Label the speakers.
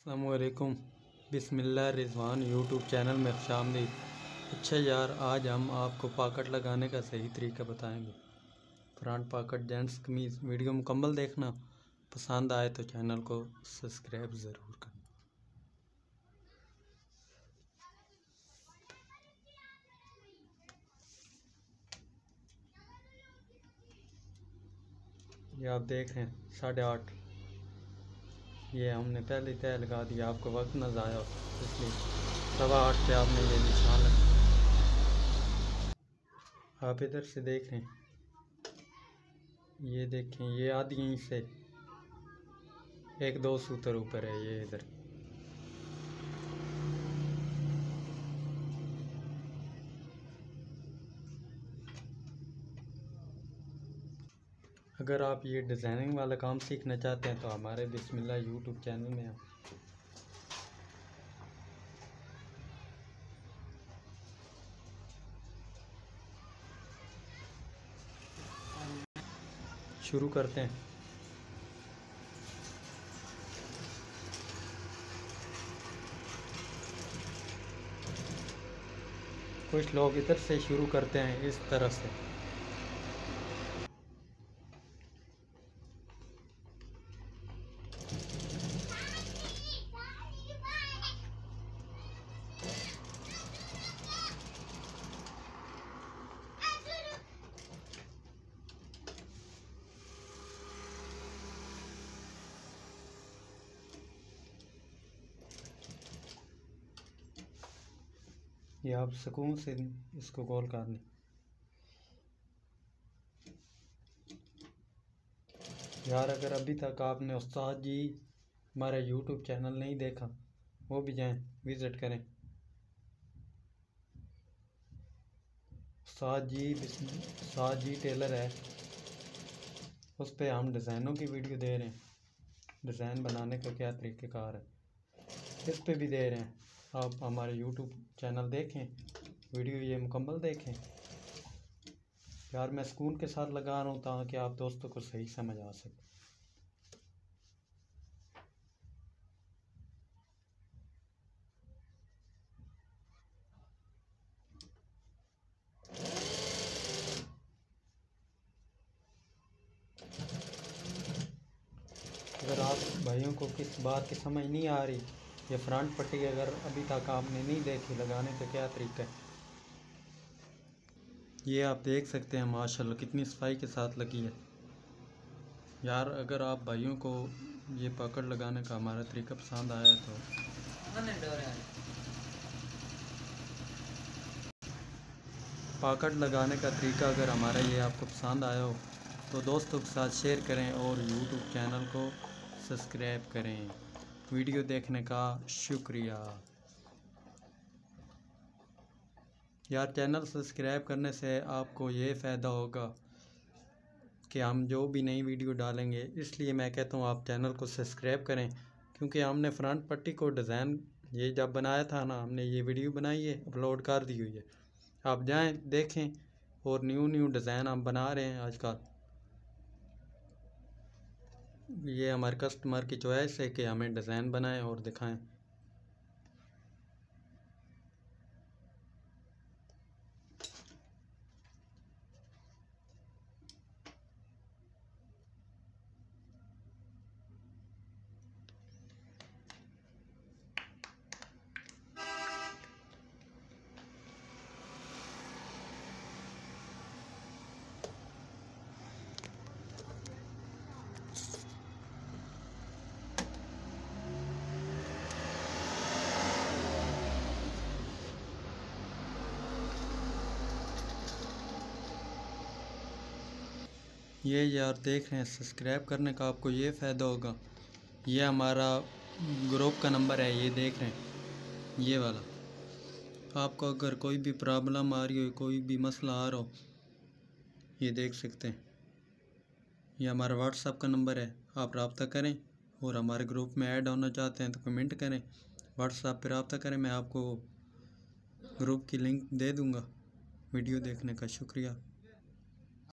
Speaker 1: अस्सलामुअलैकुम। बिस्मिल्लाह Rizwan YouTube channel में खुशामदीद। अच्छा यार, आज हम आपको पॉकेट लगाने का सही तरीका बताएंगे। फ्रंट पॉकेट जेंट्स कमीज़। वीडियो मुकम्मल देखना, पसंद आए तो चैनल को सब्सक्राइब ज़रूर करना। ये आप देख रहे हैं 8:30। ये हमने पहले तय लगा दिया, आपको वक्त न ज़ाया हो, इसलिए 8:15 पे आपने ये निशान लगा। आप इधर से देख रहे हैं, ये देखें, ये आधी इंच से 1-2 सूतर ऊपर है। ये इधर अगर आप ये डिज़ाइनिंग वाला काम सीखना चाहते हैं तो हमारे बिस्मिल्लाह यूट्यूब चैनल में आप शुरू करते हैं। कुछ लोग इधर से शुरू करते हैं, इस तरह से। ये आप सुकून से इसको गोल कर लें। यार, अगर अभी तक आपने उस्ताद जी हमारा यूट्यूब चैनल नहीं देखा, वो भी जाएं, विज़िट करें। उस्ताद जी टेलर है, उस पर हम डिज़ाइनों की वीडियो दे रहे हैं। डिज़ाइन बनाने का क्या तरीक़ेकार है, इस पे भी दे रहे हैं। आप हमारे यूट्यूब चैनल देखें, वीडियो ये मुकम्मल देखें। यार, मैं सुकून के साथ लगा रहा हूँ ताकि आप दोस्तों को सही समझ आ सके। अगर आप भाइयों को किस बात की समझ नहीं आ रही, ये फ्रंट पट्टी अगर अभी तक आपने नहीं देखी लगाने का क्या तरीका है, ये आप देख सकते हैं माशाल्लाह कितनी सफाई के साथ लगी है। यार, अगर आप भाइयों को ये पकड़ लगाने का हमारा तरीका पसंद आया तो पकड़ लगाने का तरीका अगर हमारा ये आपको पसंद आया हो तो दोस्तों के साथ शेयर करें और यूट्यूब चैनल को सब्सक्राइब करें। वीडियो देखने का शुक्रिया। यार, चैनल सब्सक्राइब करने से आपको ये फ़ायदा होगा कि हम जो भी नई वीडियो डालेंगे, इसलिए मैं कहता हूँ आप चैनल को सब्सक्राइब करें। क्योंकि हमने फ्रंट पट्टी को डिज़ाइन ये जब बनाया था ना, हमने ये वीडियो बनाई है, अपलोड कर दी हुई है। आप जाएं, देखें, और न्यू डिज़ाइन हम बना रहे हैं आजकल। ये हमारे कस्टमर की चॉइस है कि हमें डिज़ाइन बनाएं और दिखाएं। ये यार देख रहे हैं, सब्सक्राइब करने का आपको ये फ़ायदा होगा। ये हमारा ग्रुप का नंबर है, ये देख रहे हैं, ये वाला। आपको अगर कोई भी प्रॉब्लम आ रही हो, कोई भी मसला आ रहा हो, ये देख सकते हैं। ये हमारा व्हाट्सएप का नंबर है, आप रब्ता करें। और हमारे ग्रुप में ऐड होना चाहते हैं तो कमेंट करें, व्हाट्सएप पर रब्ता करें, मैं आपको ग्रुप की लिंक दे दूँगा। वीडियो देखने का शुक्रिया।